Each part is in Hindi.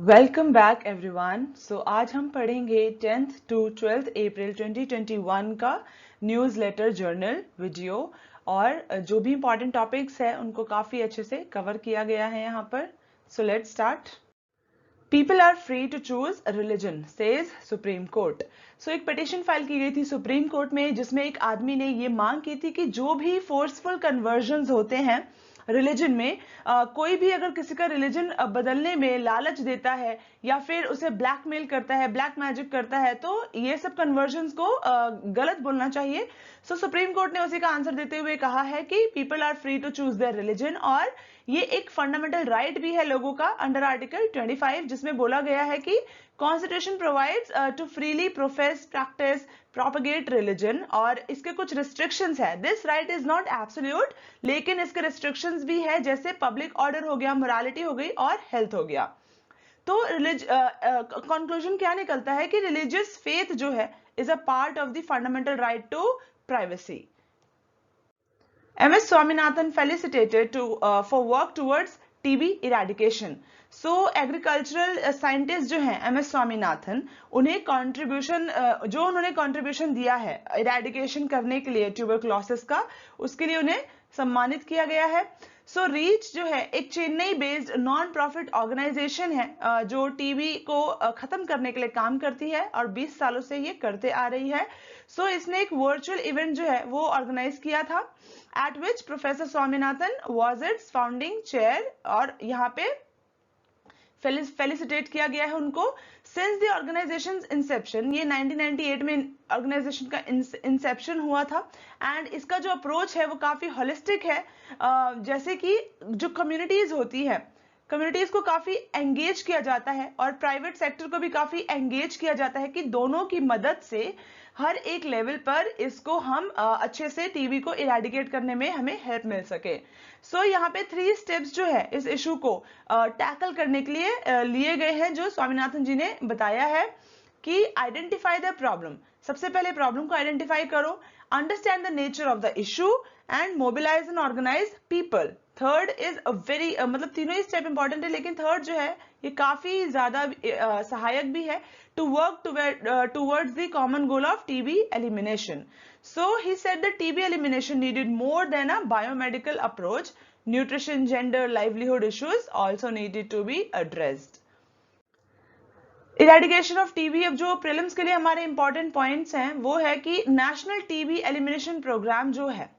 Welcome back everyone. सो आज हम पढ़ेंगे 10th to 12th अप्रैल 2021 का न्यूज़लेटर जर्नल वीडियो और जो भी इंपॉर्टेंट टॉपिक्स है उनको काफ़ी अच्छे से कवर किया गया है यहाँ पर। So let's start. People are free to choose religion says supreme court. So एक पिटीशन फाइल की गई थी सुप्रीम कोर्ट में जिसमें एक आदमी ने ये मांग की थी कि जो भी फोर्सफुल कन्वर्जन होते हैं रिलीजन में, कोई भी अगर किसी का रिलीजन बदलने में लालच देता है या फिर उसे ब्लैकमेल करता है, ब्लैक मैजिक करता है, तो ये सब कन्वर्जन्स को गलत बोलना चाहिए। सो सुप्रीम कोर्ट ने उसी का आंसर देते हुए कहा है कि people are free to choose their religion और ये एक फंडामेंटल राइट भी है लोगों का अंडर आर्टिकल 25, जिसमें बोला गया है कि constitution provides to freely profess practice propagate religion, और इसके कुछ रिस्ट्रिक्शंस है। This right is not absolute, लेकिन इसके रिस्ट्रिक्शंस भी है, जैसे पब्लिक ऑर्डर हो गया, मोरालिटी हो गई और हेल्थ हो गया। तो कंक्लूजन क्या निकलता है कि रिलीजियस फेथ जो है is a part of the fundamental right to privacy. MS Swaminathan felicitated for work towards TB eradication. So agricultural scientist जो हैं MS स्वामीनाथन, उन्हें कंट्रीब्यूशन जो उन्होंने कंट्रीब्यूशन दिया है इरेडिकेशन करने के लिए ट्यूबरक्लोसिस का, उसके लिए उन्हें सम्मानित किया गया है। सो रीच जो है एक Chennai based non profit organisation है जो टीबी को खत्म करने के लिए काम करती है और 20 सालों से ये करते आ रही है। सो इसने एक वर्चुअल इवेंट जो है वो ऑर्गेनाइज किया था at which Professor Swaminathan was its founding chair, और यहाँ पे फेलिसिटेट किया गया है उनको। सिंस द ऑर्गेनाइजेशन इंसेप्शन, ये 1998 में ऑर्गेनाइजेशन का इंसेप्शन हुआ था, एंड इसका जो अप्रोच है वो काफी होलिस्टिक है। जैसे कि जो कम्युनिटीज होती है, कम्युनिटीज को काफी एंगेज किया जाता है और प्राइवेट सेक्टर को भी काफी एंगेज किया जाता है कि दोनों की मदद से हर एक लेवल पर इसको हम अच्छे से टीबी को इरेडिकेट करने में हमें हेल्प मिल सके। सो यहाँ पे 3 स्टेप्स जो है इस इशू को टैकल करने के लिए लिए गए हैं, जो स्वामीनाथन जी ने बताया है कि आइडेंटिफाई द प्रॉब्लम। सबसे पहले प्रॉब्लम को आइडेंटिफाई करो, understand the nature of the issue and mobilise and organise people. Third is a very मतलब तीनों ही स्टेप इंपॉर्टेंट है, लेकिन थर्ड जो है ये काफी ज्यादा सहायक भी है, to work towards the common goal of TB elimination. So he said that TB elimination needed more than a biomedical approach. Nutrition, gender, livelihood issues also needed to be addressed. Eradication of TB, अब जो प्रीलिम्स के लिए हमारे इंपॉर्टेंट पॉइंट्स हैं वो है कि नेशनल टीबी एलिमिनेशन प्रोग्राम जो है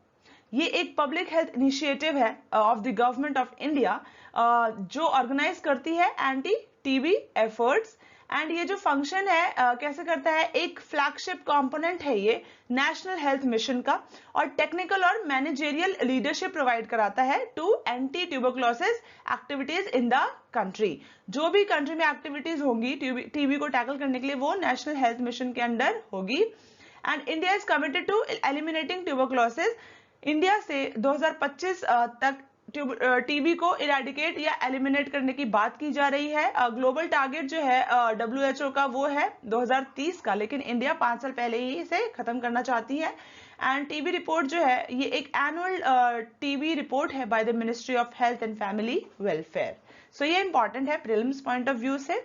ये एक पब्लिक हेल्थ इनिशिएटिव है of the government of India, जो ऑर्गेनाइज करती है एंटी टीबी एफर्ट्स। एंड ये जो फंक्शन है कैसे करता है, एक फ्लैगशिप कंपोनेंट है ये नेशनल हेल्थ मिशन का, और टेक्निकल और मैनेजेरियल लीडरशिप प्रोवाइड कराता है to anti tuberculosis activities in the country. जो भी कंट्री में एक्टिविटीज होंगी टीबी को टैकल करने के लिए वो नेशनल हेल्थ मिशन के अंडर होगी। And India is committed to eliminating tuberculosis. India से 2025 तक टीबी को इरेडिकेट या एलिमिनेट करने की बात की जा रही है। ग्लोबल टारगेट जो है WHO का वो है 2030 का, लेकिन इंडिया 5 साल पहले ही इसे खत्म करना चाहती है। एंड टीबी रिपोर्ट जो है ये एक एनुअल टीबी रिपोर्ट है by the ministry of health and family welfare. So ये इंपॉर्टेंट है प्रीलिम्स पॉइंट ऑफ व्यू से।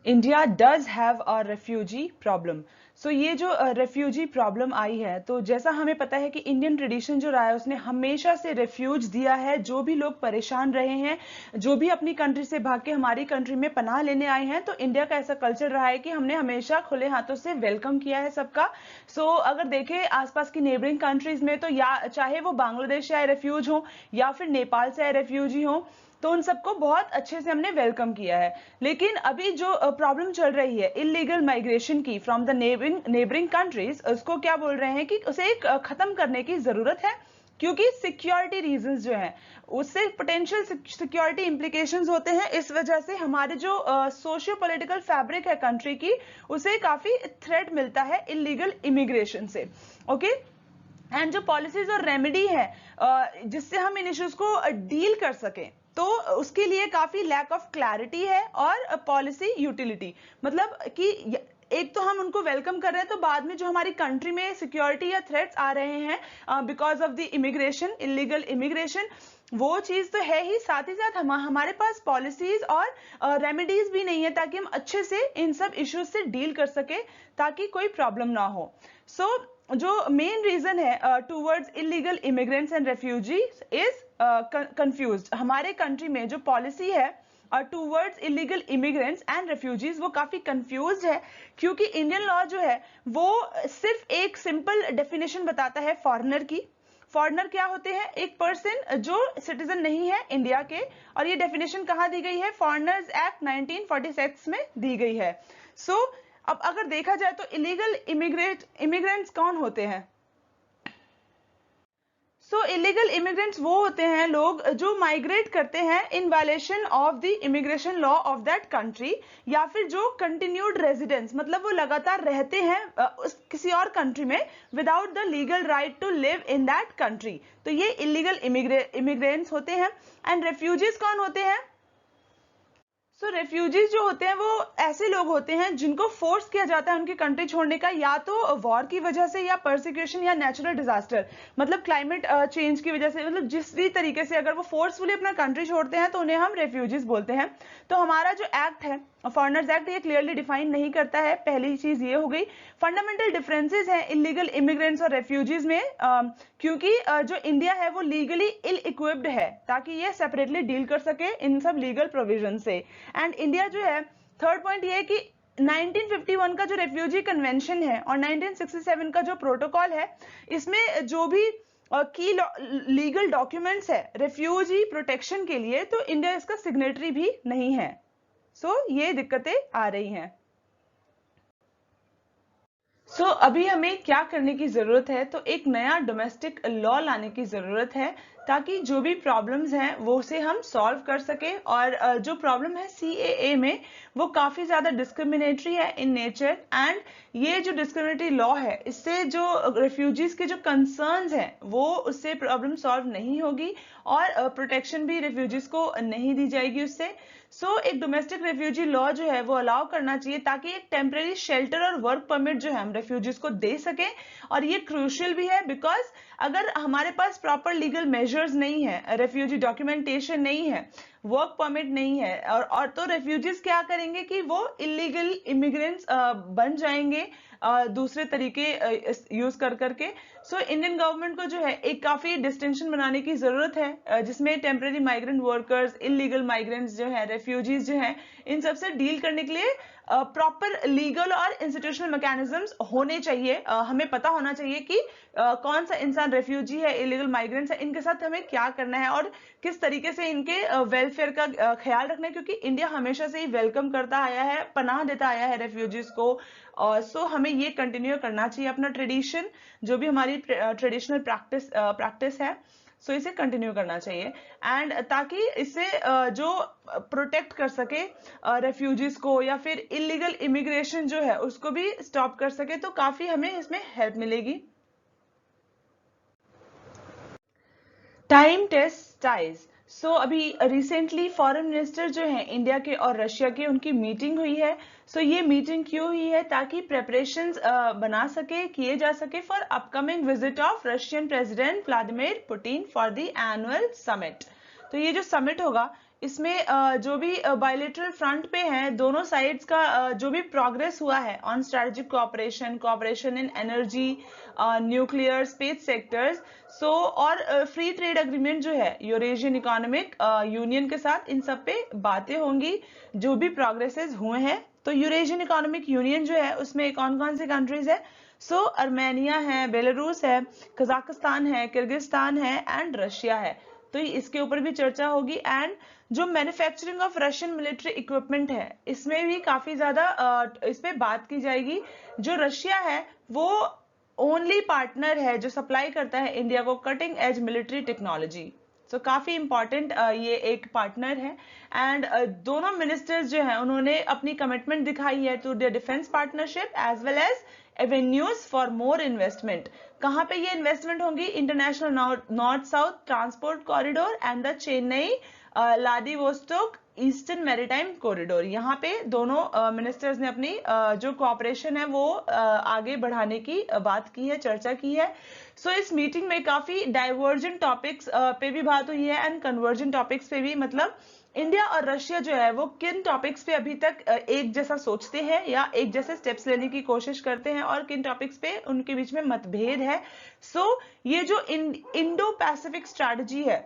India does have a refugee problem. So ये जो रेफ्यूजी प्रॉब्लम आई है, तो जैसा हमें पता है कि इंडियन ट्रेडिशन जो रहा है उसने हमेशा से रेफ्यूज दिया है। जो भी लोग परेशान रहे हैं, जो भी अपनी कंट्री से भाग के हमारी कंट्री में पनाह लेने आए हैं, तो इंडिया का ऐसा कल्चर रहा है कि हमने हमेशा खुले हाथों से वेलकम किया है सबका। सो अगर देखें आसपास की नेबरिंग कंट्रीज में, तो या चाहे वो बांग्लादेश से आए रेफ्यूज हो या फिर नेपाल से आए रेफ्यूजी हो, तो उन सबको बहुत अच्छे से हमने वेलकम किया है। लेकिन अभी जो प्रॉब्लम चल रही है इलीगल माइग्रेशन की फ्रॉम द नेबरिंग कंट्रीज, उसको क्या बोल रहे हैं कि उसे खत्म करने की जरूरत है, क्योंकि सिक्योरिटी रीजंस जो हैं उससे पोटेंशियल सिक्योरिटी इंप्लीकेशंस होते हैं। इस वजह से हमारे जो सोशियो पॉलिटिकल फैब्रिक है कंट्री की, उसे काफी थ्रेट मिलता है इलीगल इमिग्रेशन से। ओके, एंड जो पॉलिसीज और रेमेडी है जिससे हम इन इश्यूज को डील कर सकें, तो उसके लिए काफी लैक ऑफ क्लैरिटी है और पॉलिसी यूटिलिटी, मतलब कि एक तो हम उनको वेलकम कर रहे हैं, तो बाद में जो हमारी कंट्री में सिक्योरिटी या थ्रेट्स आ रहे हैं because of the immigration, illegal immigration, वो चीज तो है ही, साथ ही साथ हमारे पास पॉलिसीज और रेमेडीज भी नहीं है ताकि हम अच्छे से इन सब इश्यूज से डील कर सके, ताकि कोई प्रॉब्लम ना हो। सो जो मेन रीजन है towards illegal immigrants and refugees is confused. हमारे कंट्री में जो पॉलिसी है towards illegal immigrants and refugees वो काफी कंफ्यूज्ड है, क्योंकि इंडियन लॉ जो है वो सिर्फ एक सिंपल डेफिनेशन बताता है फॉरेनर की। फॉरेनर क्या होते हैं? एक पर्सन जो सिटीजन नहीं है इंडिया के, और ये डेफिनेशन कहाँ दी गई है? फॉरेनर्स एक्ट 1946 में दी गई है। सो अब अगर देखा जाए तो इलीगल इमिग्रेंट्स कौन होते हैं? सो इलीगल इमिग्रेंट्स वो होते हैं लोग जो माइग्रेट करते हैं in violation of the immigration law of that country, या फिर जो कंटिन्यूड रेजिडेंस, मतलब वो लगातार रहते हैं किसी और कंट्री में without the legal right to live in that country, तो ये इलीगल इमिग्रेंट्स होते हैं। एंड रेफ्यूजीज कौन होते हैं? सो रेफ्यूजीज जो होते हैं वो ऐसे लोग होते हैं जिनको फोर्स किया जाता है उनकी कंट्री छोड़ने का, या तो वॉर की वजह से, या परसिक्यूशन, या नेचुरल डिजास्टर, मतलब क्लाइमेट चेंज की वजह से, मतलब जिस भी तरीके से अगर वो फोर्सफुली अपना कंट्री छोड़ते हैं तो उन्हें हम रेफ्यूजीज बोलते हैं। तो हमारा जो एक्ट है फॉरेनर्स एक्ट, ये क्लियरली डिफाइन नहीं करता है, पहली चीज ये हो गई। फंडामेंटल डिफरेंसेस हैं इलीगल इमिग्रेंट्स और रेफ्यूजीज में, क्योंकि जो इंडिया है वो लीगली इल इक्विप्ड है ताकि ये सेपरेटली डील कर सके इन सब लीगल प्रोविजन से। एंड इंडिया जो है, थर्ड पॉइंट ये है कि 1951 का जो रेफ्यूजी कन्वेंशन है और 1967 का जो प्रोटोकॉल है, इसमें जो भी की लीगल डॉक्यूमेंट्स है रेफ्यूजी प्रोटेक्शन के लिए, तो इंडिया इसका सिग्नेटरी भी नहीं है। सो ये दिक्कतें आ रही हैं। सो अभी हमें क्या करने की जरूरत है? तो एक नया डोमेस्टिक लॉ लाने की जरूरत है ताकि जो भी प्रॉब्लम्स हैं वो उसे हम सॉल्व कर सके। और जो प्रॉब्लम है CAA में वो काफी ज्यादा डिस्क्रिमिनेटरी है इन नेचर, एंड ये जो डिस्क्रिमिनेटरी लॉ है इससे जो रेफ्यूजीज के जो कंसर्न्स हैं वो उससे प्रॉब्लम सॉल्व नहीं होगी, और प्रोटेक्शन भी रेफ्यूजीज को नहीं दी जाएगी उससे। सो एक डोमेस्टिक रेफ्यूजी लॉ जो है वो अलाउ करना चाहिए ताकि एक टेम्परेरी शेल्टर और वर्क परमिट जो है हम रेफ्यूजीज को दे सकें। और ये क्रूशियल भी है बिकॉज अगर हमारे पास प्रॉपर लीगल मेजर्स नहीं है, रेफ्यूजी डॉक्यूमेंटेशन नहीं है, वर्क परमिट नहीं है, और तो रेफ्यूजीज क्या करेंगे कि वो इलीगल इमिग्रेंट्स बन जाएंगे दूसरे तरीके यूज कर करके। सो इंडियन गवर्नमेंट को जो है एक काफी डिस्टिंक्शन बनाने की जरूरत है जिसमें temporary migrant workers, illegal migrants जो है, रेफ्यूजीज जो हैं, इन सब से डील करने के लिए प्रॉपर लीगल और इंस्टीट्यूशनल मैकेनिज्म्स होने चाहिए। हमें पता होना चाहिए कि कौन सा इंसान रेफ्यूजी है, इलीगल माइग्रेंट्स है, इनके साथ हमें क्या करना है और किस तरीके से इनके वेलफेयर का ख्याल रखना है, क्योंकि इंडिया हमेशा से ही वेलकम करता आया है, पनाह देता आया है रेफ्यूजीज को। सो हमें ये कंटिन्यू करना चाहिए अपना ट्रेडिशन, जो भी हमारी ट्रेडिशनल प्रैक्टिस है, सो इसे कंटिन्यू करना चाहिए। एंड ताकि इससे जो प्रोटेक्ट कर सके रेफ्यूजीज को या फिर इलीगल इमिग्रेशन जो है उसको भी स्टॉप कर सके, तो काफी हमें इसमें हेल्प मिलेगी। Time test ties. सो अभी रिसेंटली फॉरेन मिनिस्टर जो हैं इंडिया के और रशिया के, उनकी मीटिंग हुई है। सो ये मीटिंग क्यों हुई है? ताकि प्रेपरेशंस किए जा सके for upcoming visit of Russian president Vladimir Putin for the annual summit. तो ये जो समिट होगा इसमें जो भी बायलैटरल फ्रंट पे हैं दोनों साइड्स का जो भी प्रोग्रेस हुआ है on strategic cooperation in energy, nuclear, space sectors, so और फ्री ट्रेड एग्रीमेंट जो है यूरेशियन इकोनॉमिक यूनियन के साथ, इन सब पे बातें होंगी जो भी प्रोग्रेसेस हुए हैं। तो यूरेशियन इकोनॉमिक यूनियन जो है उसमें कौन कौन से कंट्रीज है? सो अर्मेनिया है, बेलारूस है, कजाकिस्तान है, किर्गिस्तान है एंड रशिया है। तो इसके ऊपर भी चर्चा होगी। एंड जो manufacturing of Russian military equipment है इसमें भी काफी ज्यादा इस पे बात की जाएगी। जो रशिया है वो ओनली पार्टनर है जो सप्लाई करता है इंडिया को कटिंग एज मिलिट्री टेक्नोलॉजी। सो काफी इंपॉर्टेंट ये एक पार्टनर है। एंड दोनों मिनिस्टर्स जो हैं उन्होंने अपनी कमिटमेंट दिखाई है to the defence partnership as well as avenues for more investment. कहां पे ये इन्वेस्टमेंट होंगी? International north south transport corridor and the Chennai Vladivostok eastern maritime corridor. यहाँ पे दोनों मिनिस्टर्स ने अपनी जो कोऑपरेशन है वो आगे बढ़ाने की बात की है, चर्चा की है। सो इस मीटिंग में काफी डाइवर्जेंट टॉपिक्स पे भी बात हुई है एंड कन्वर्जेंट टॉपिक्स पे भी, मतलब इंडिया और रशिया जो है वो किन टॉपिक्स पे अभी तक एक जैसा सोचते हैं या एक जैसे स्टेप्स लेने की कोशिश करते हैं और किन टॉपिक्स पे उनके बीच में मतभेद है। सो ये जो इंडो पैसिफिक स्ट्रैटेजी है,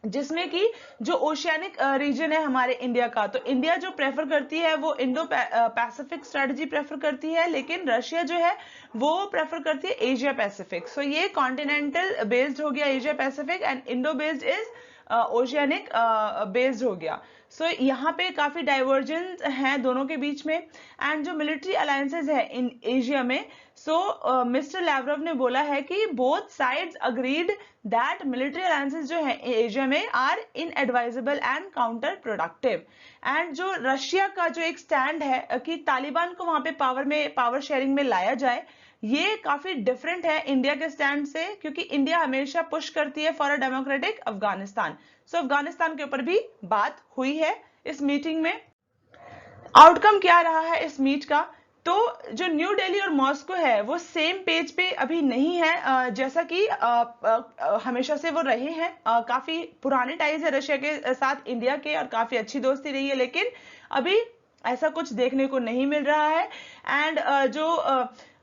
जिसमें कि जो ओशियानिक रीजन है हमारे इंडिया का, तो इंडिया जो प्रेफर करती है वो इंडो पैसिफिक स्ट्रेटजी प्रेफर करती है, लेकिन रशिया जो है वो प्रेफर करती है एशिया पैसिफिक। सो ये कॉन्टिनेंटल बेस्ड हो गया Asia Pacific and Indo based is oceanic based हो गया। सो यहाँ पे काफी डाइवर्जेंस हैं दोनों के बीच में। एंड जो मिलिट्री अलायंसेज है इन एशिया में, सो मिस्टर लैवरोव ने बोला है कि both sides agreed that military alliances जो है एशिया में are inadvisable and counter productive. And जो रशिया का जो एक स्टैंड है कि तालिबान को वहां पे पावर शेयरिंग में लाया जाए, ये काफी डिफरेंट है इंडिया के स्टैंड से, क्योंकि इंडिया हमेशा पुश करती है फॉर अ डेमोक्रेटिक अफगानिस्तान। सो अफगानिस्तान के ऊपर भी बात हुई है इस मीटिंग में। आउटकम क्या रहा है इस मीट का? तो जो न्यू दिल्ली और मॉस्को है वो सेम पेज पे अभी नहीं है, जैसा कि हमेशा से वो रहे हैं। काफी पुराने टाइज है रशिया के साथ इंडिया के और काफी अच्छी दोस्ती रही है, लेकिन अभी ऐसा कुछ देखने को नहीं मिल रहा है। And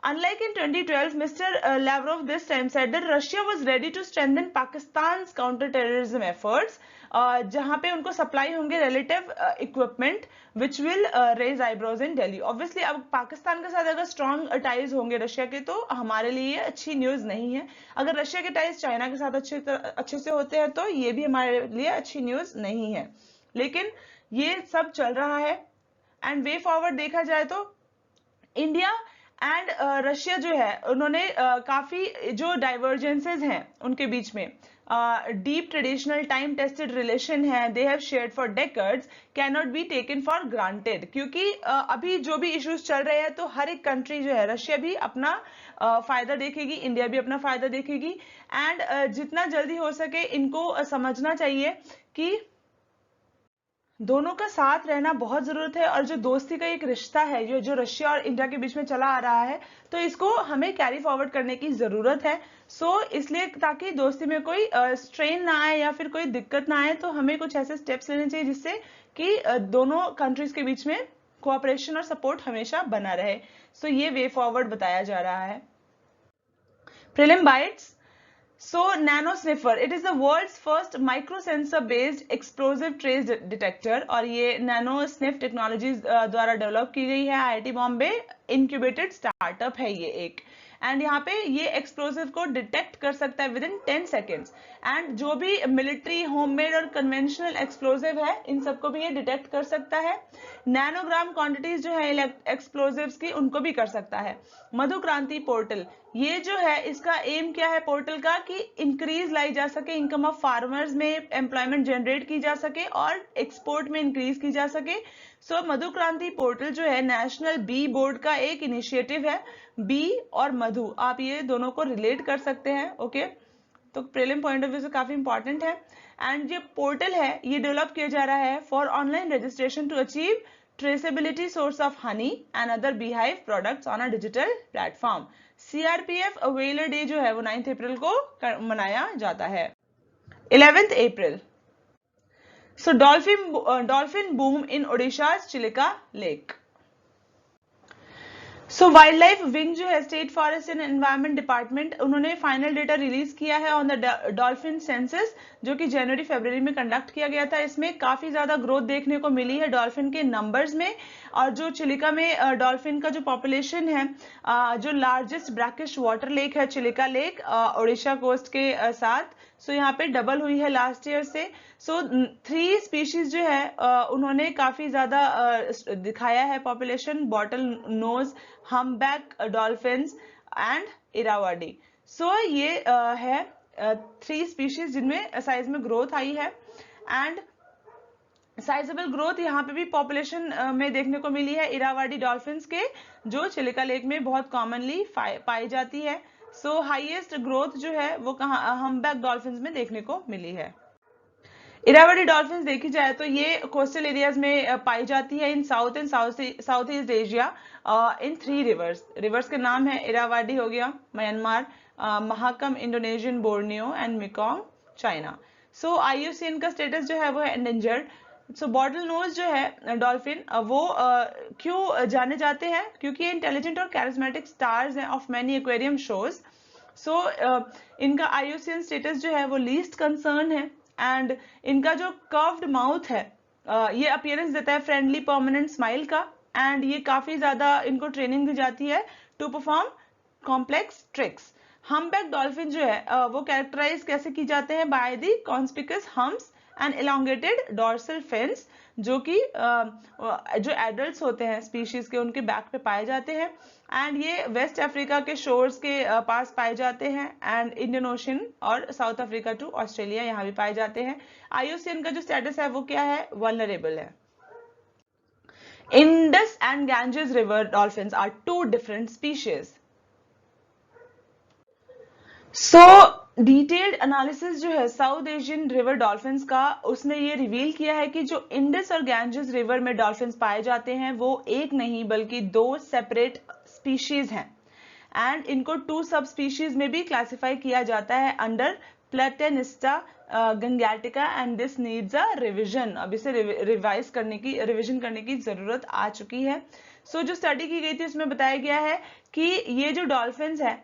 unlike in 2012, Mr. Lavrov this time said that Russia was ready to strengthen Pakistan's counter-terrorism efforts, जहां पे उनको सप्लाई होंगे relative equipment which will raise eyebrows in Delhi. Obviously अब पाकिस्तान के साथ अगर स्ट्रॉन्ग टाइज होंगे रशिया के, तो हमारे लिए अच्छी न्यूज नहीं है। अगर रशिया के टाइज चाइना के साथ अच्छे से होते हैं तो ये भी हमारे लिए अच्छी न्यूज नहीं है। लेकिन ये सब चल रहा है एंड वे फॉरवर्ड देखा जाए तो इंडिया एंड रशिया जो है उन्होंने काफी जो डाइवर्जेंसेस हैं उनके बीच में deep traditional time tested relation है, they have shared for decades, can not be taken for granted. क्योंकि अभी जो भी इश्यूज चल रहे हैं तो हर एक कंट्री जो है, रशिया भी अपना फायदा देखेगी, इंडिया भी अपना फायदा देखेगी। एंड जितना जल्दी हो सके इनको समझना चाहिए कि दोनों का साथ रहना बहुत जरूरत है। और जो दोस्ती का एक रिश्ता है जो रशिया और इंडिया के बीच में चला आ रहा है, तो इसको हमें कैरी फॉरवर्ड करने की जरूरत है। सो इसलिए ताकि दोस्ती में कोई स्ट्रेन ना आए या फिर कोई दिक्कत ना आए, तो हमें कुछ ऐसे स्टेप्स लेने चाहिए जिससे कि दोनों कंट्रीज के बीच में कोऑपरेशन और सपोर्ट हमेशा बना रहे। सो ये वे फॉरवर्ड बताया जा रहा है। Prelim bytes. So nano sniffer, it is the world's first microsensor based explosive trace detector, और ये nano sniff टेक्नोलॉजीज द्वारा डेवलप की गई है, IIT बॉम्बे इंक्यूबेटेड स्टार्टअप है ये एक। एंड यहाँ पे ये एक्सप्लोसिव को डिटेक्ट कर सकता है विद इन 10 सेकेंड्स। एंड जो भी मिलिट्री, होममेड और कन्वेंशनल एक्सप्लोसिव है, इन सबको भी ये डिटेक्ट कर सकता है। नैनोग्राम क्वांटिटीज जो है एक्सप्लोसिव्स की, उनको भी कर सकता है। मधु क्रांति पोर्टल, ये जो है इसका एम क्या है पोर्टल का, कि इंक्रीज लाई जा सके इनकम ऑफ फार्मर्स में, एम्प्लॉयमेंट जनरेट की जा सके और एक्सपोर्ट में इंक्रीज की जा सके। सो मधु क्रांति पोर्टल जो है नेशनल बी बोर्ड का एक इनिशिएटिव है। बी और मधु, आप ये दोनों को रिलेट कर सकते हैं। ओके, तो प्रीलिम पॉइंट ऑफ व्यू से काफी इंपॉर्टेंट है। एंड ये पोर्टल है ये डेवलप किया जा रहा है for online registration to achieve traceability source of honey and other beehive products on a digital platform. CRPF व्हेलर डे जो है वो 9 अप्रैल को मनाया जाता है। 11 अप्रैल। So dolphin boom in Odisha's Chilika Lake. So wild life wing जो है state forest and environment department, उन्होंने फाइनल डेटा रिलीज किया है ऑन द डॉल्फिन सेंसस, जो कि जनवरी फरवरी में कंडक्ट किया गया था। इसमें काफी ज्यादा ग्रोथ देखने को मिली है डॉल्फिन के नंबर्स में। और जो चिलिका में डॉल्फिन का जो पॉपुलेशन है, जो लार्जेस्ट ब्रैकिश वाटर लेक है चिलिका लेक उड़ीसा कोस्ट के साथ, सो यहाँ पे डबल हुई है लास्ट ईयर से। सो 3 स्पीशीज जो है उन्होंने काफी ज्यादा दिखाया है population, bottle nose, humpback dolphins and Irrawaddy. So ये है 3 स्पीशीज जिनमें साइज में ग्रोथ आई है। एंड साइजेबल ग्रोथ यहाँ पे भी पॉपुलेशन में देखने को मिली है इरावाडी डॉल्फिन्स के, जो चिलिका लेक में बहुत कॉमनली पाई जाती है। सो हाईएस्ट ग्रोथ जो है वो कहाँ हम्बैक डॉल्फिन्स में देखने को मिली है। इरावदी डॉल्फिन देखी जाए तो ये कोस्टल एरियाज में पाई जाती है in South and South East Asia in 3 rivers के नाम है इरावदी हो गया Myanmar, Mahakam Indonesian Borneo and Mekong China. So IUCN का स्टेटस जो है वो है एंडेंजर्ड। सो बॉटल नोज जो है डॉल्फिन वो क्यों जाने जाते हैं, क्योंकि ये इंटेलिजेंट और कैरिस्मेटिक स्टार्स हैं ऑफ मैनी एक्वेरियम शोज। सो इनका IUCN स्टेटस जो है वो लीस्ट कंसर्न है एंड इनका जो कर्व्ड माउथ है ये अपीयरेंस देता है फ्रेंडली परमानेंट स्माइल का एंड ये काफी ज्यादा इनको ट्रेनिंग दी जाती है to perform complex tricks. Humpback dolphin जो है वो कैरेक्टराइज कैसे की जाते हैं by the conspicuous humps and elongated dorsal fins, जो कि जो एडल्ट्स होते हैं स्पीशीज के उनके बैक पे पाए जाते हैं एंड ये वेस्ट अफ्रीका के शोर्स के पास पाए जाते हैं एंड इंडियन ओशन और साउथ अफ्रीका टू ऑस्ट्रेलिया यहाँ भी पाए जाते हैं। IUCN का जो स्टेटस है वो क्या है, वल्नरेबल है। Indus and Ganges river dolphins are 2 different species. So detailed analysis जो है साउथ एशियन रिवर डॉल्फिन्स का, उसने ये रिवील किया है कि जो इंडस और गैंजेस रिवर में डॉल्फिन्स पाए जाते हैं वो एक नहीं बल्कि 2 सेपरेट स्पीशीज हैं एंड इनको 2 सब स्पीशीज में भी क्लासिफाई किया जाता है under Platanista gangetica and this needs a revision. अब इसे रिविजन करने की जरूरत आ चुकी है। सो जो स्टडी की गई थी उसमें बताया गया है कि ये जो डॉल्फिन्स है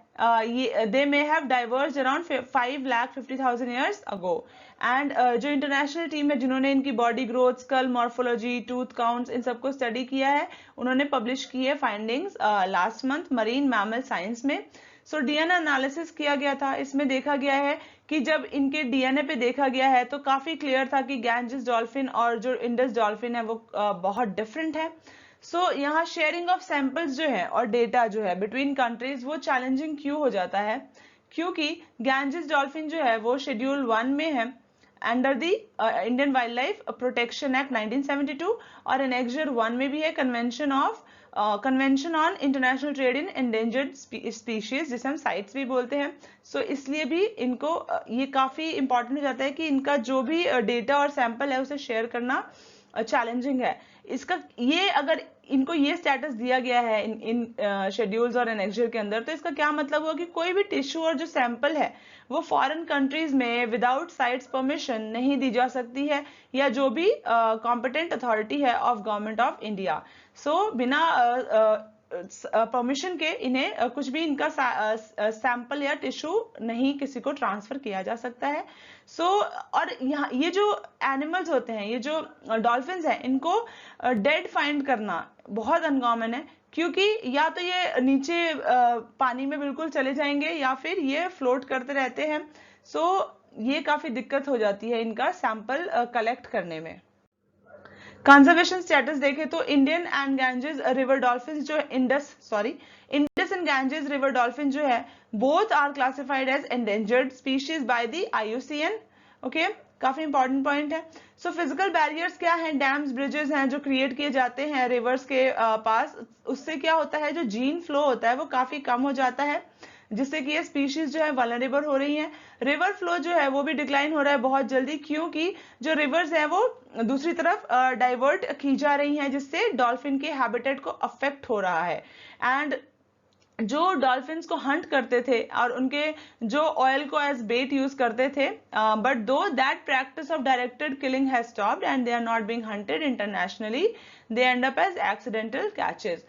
ये they may have diverged around 5,50,000 years ago and जो इंटरनेशनल टीम है जिन्होंने इनकी body growth, skull morphology, tooth counts इन सबको स्टडी किया है, उन्होंने पब्लिश की है findings last month Marine Mammal Science में। सो DNA एनालिसिस किया गया था, इसमें देखा गया है कि जब इनके DNA पे देखा गया है तो काफी क्लियर था कि गैंजेस डॉल्फिन और जो इंडस डॉल्फिन है वो बहुत डिफरेंट है। सो यहाँ शेयरिंग ऑफ सैंपल्स जो है और डेटा जो है बिटवीन कंट्रीज वो चैलेंजिंग क्यों हो जाता है, क्योंकि गैंजेस डॉल्फिन जो है वो शेड्यूल 1 में है under the Indian wild life protection act 1972 और एनेक्सर 1 में भी है convention on international trade in endangered species, जिसे हम साइट्स भी बोलते हैं। सो इसलिए भी इनको ये काफी इंपॉर्टेंट हो जाता है कि इनका जो भी डेटा और सैंपल है उसे शेयर करना चैलेंजिंग है। इसका ये अगर इनको ये स्टेटस दिया गया है इन शेड्यूल्स और एनेक्सर के अंदर, तो इसका क्या मतलब हुआ कि कोई भी टिश्यू और जो सैंपल है वो फॉरेन कंट्रीज में विदाउट साइट्स परमिशन नहीं दी जा सकती है, या जो भी कॉम्पिटेंट अथॉरिटी है ऑफ गवर्नमेंट ऑफ इंडिया। सो बिना परमिशन के इन्हें कुछ भी इनका सैंपल या टिश्यू नहीं किसी को ट्रांसफर किया जा सकता है। सो और यहाँ ये जो एनिमल्स होते हैं, ये जो डॉल्फिन्स हैं, इनको डेड फाइंड करना बहुत अनकॉमन है, क्योंकि या तो ये नीचे पानी में बिल्कुल चले जाएंगे या फिर ये फ्लोट करते रहते हैं। सो ये काफी दिक्कत हो जाती है इनका सैंपल कलेक्ट करने में। कंजर्वेशन स्टेटस देखें तो Indian and Ganges river dolphin जो Indus and Ganges river dolphin जो है both are classified as endangered species by the IUCN। Okay, काफी इंपॉर्टेंट पॉइंट है। सो फिजिकल बैरियर्स क्या हैं, डैम्स, ब्रिजेस हैं जो क्रिएट किए जाते हैं रिवर्स के पास, उससे क्या होता है जो जीन फ्लो होता है वो काफी कम हो जाता है, जिससे कि ये स्पीशीज जो है वल्नरेबल हो रही हैं। रिवर फ्लो जो है वो भी डिक्लाइन हो रहा है बहुत जल्दी, क्योंकि जो रिवर्स हैं वो दूसरी तरफ डाइवर्ट की जा रही हैं, जिससे डॉल्फिन के हैबिटेट को अफेक्ट हो रहा है। एंड जो डॉल्फिन्स को हंट करते थे और उनके जो ऑयल को एज बेट यूज करते थे, but do that practice of directed killing has stopped and they are not being hunted internationally, they end up as accidental catches.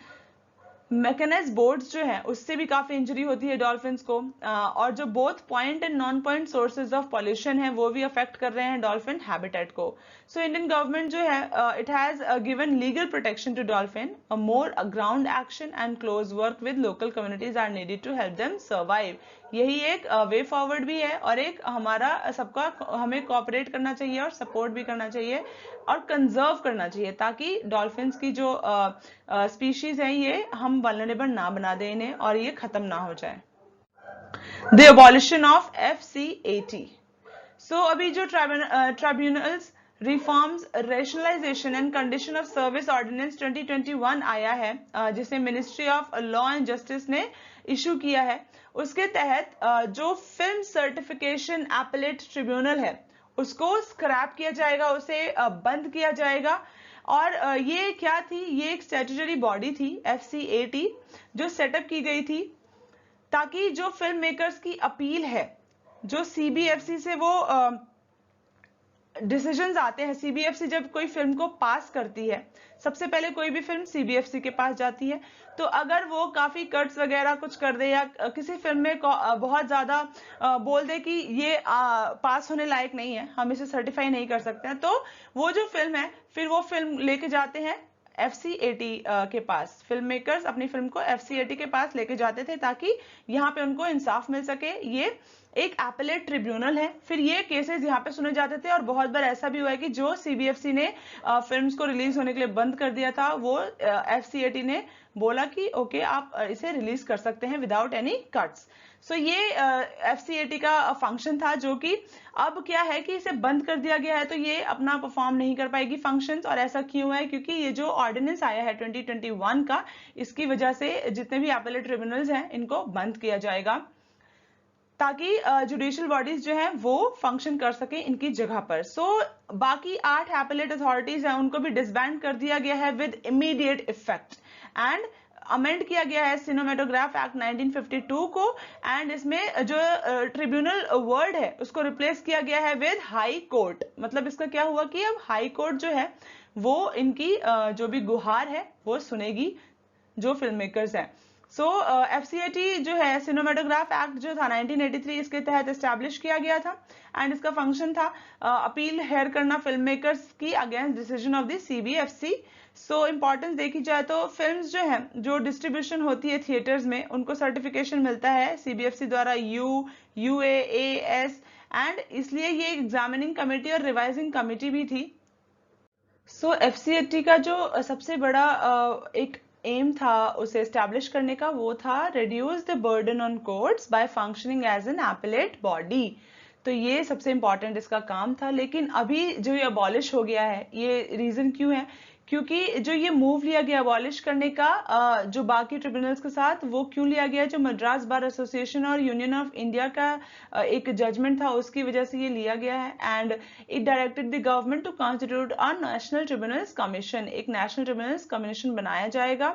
Mechanised boats जो है उससे भी काफी इंजरी होती है डॉल्फिन्स को, और जो both point and non point sources of pollution है वो भी अफेक्ट कर रहे हैं डॉल्फिन हैबिटेट को। सो इंडियन गवर्नमेंट जो है it has given legal protection to dolphin, more ground action and close work with local communities are needed to help them survive. यही एक वे फॉरवर्ड भी है और एक हमारा सबका हमें कोऑपरेट करना चाहिए और सपोर्ट भी करना चाहिए और कंजर्व करना चाहिए, ताकि डॉल्फिन्स की जो स्पीशीज है ये हम वल्नरेबल ना बना दें इन्हें और ये खत्म ना हो जाए। The abolition of FCAT। So अभी जो tribunals reforms, rationalisation and condition of service ordinance 2021 आया है, जिसे ministry of law and justice ने इशू किया है, उसके तहत जो फिल्म सर्टिफिकेशन एपेलेट ट्रिब्यूनल है उसको स्क्रैप किया जाएगा, उसे बंद किया जाएगा। और ये क्या थी, ये एक स्टैट्यूटरी बॉडी थी FCAT जो सेटअप की गई थी ताकि जो फिल्म मेकर्स की अपील है, जो CBFC से वो डिसीजंस आते हैं, CBFC जब कोई फिल्म को पास करती है, सबसे पहले कोई भी फिल्म CBFC के पास जाती है, तो अगर वो काफी कट्स वगैरह कुछ कर दे या किसी फिल्म में बहुत ज्यादा बोल दे कि ये पास होने लायक नहीं है, हम इसे सर्टिफाई नहीं कर सकते हैं, तो वो जो फिल्म है फिर वो फिल्म लेके जाते हैं FCAT के पास। फिल्म मेकर्स अपनी फिल्म को FCAT के पास लेके जाते थे ताकि यहाँ पे उनको इंसाफ मिल सके। ये एक एपेलेट ट्रिब्यूनल है। फिर ये केसेस यहाँ पे सुने जाते थे और बहुत बार ऐसा भी हुआ है कि जो CBFC ने फिल्म्स को रिलीज होने के लिए बंद कर दिया था, वो FCAT ने बोला कि ओके आप इसे रिलीज कर सकते हैं विदाउट एनी कट्स। सो ये FCAT का फंक्शन था, जो कि अब क्या है कि इसे बंद कर दिया गया है, तो ये अपना परफॉर्म नहीं कर पाएगी फंक्शंस। और ऐसा क्यों है, क्योंकि ये जो ऑर्डिनेंस आया है 2021 का, इसकी वजह से जितने भी एपेलेट ट्रिब्यूनल्स हैं इनको बंद किया जाएगा ताकि जुडिशियल बॉडीज जो हैं वो फंक्शन कर सके इनकी जगह पर। सो बाकी 8 एपेलेट अथॉरिटीज हैं उनको भी डिसबैंड कर दिया गया है with immediate effect. And amend किया गया है सिनेमेटोग्राफ एक्ट 1952 को, एंड इसमें जो ट्रिब्यूनल वर्ड है उसको रिप्लेस किया गया है विद हाई कोर्ट। मतलब इसका क्या हुआ कि अब हाई कोर्ट जो है वो इनकी जो भी गुहार है वो सुनेगी जो फिल्म मेकर्स हैं। सो FCAT जो है सिनेमेटोग्राफ एक्ट जो था 1983 इसके तहत एस्टैब्लिश किया गया था, एंड इसका फंक्शन था अपील हेयर करना फिल्म मेकर्स की against decision of the CBFC। So importance देखी जाए तो फिल्म्स जो है जो डिस्ट्रीब्यूशन होती है थिएटर्स में, उनको सर्टिफिकेशन मिलता है CBFC द्वारा UAAS, एंड इसलिए ये एग्जामिनिंग कमेटी और रिवाइजिंग कमेटी भी थी। सो FCAT का जो सबसे बड़ा एक एम था उसे एस्टैब्लिश करने का, वो था reduce the burden on courts by functioning as an appellate body. तो ये सबसे इंपॉर्टेंट इसका काम था। लेकिन अभी जो ये अबॉलिश हो गया है, ये रीजन क्यों है, क्योंकि जो ये मूव लिया गया अबॉलिश करने का जो बाकी ट्रिब्यूनल्स के साथ, वो क्यों लिया गया, जो मद्रास बार एसोसिएशन और यूनियन ऑफ इंडिया का एक जजमेंट था उसकी वजह से ये लिया गया है। And it directed the government to constitute a national tribunals commission, एक नेशनल ट्रिब्यूनल्स कमीशन बनाया जाएगा।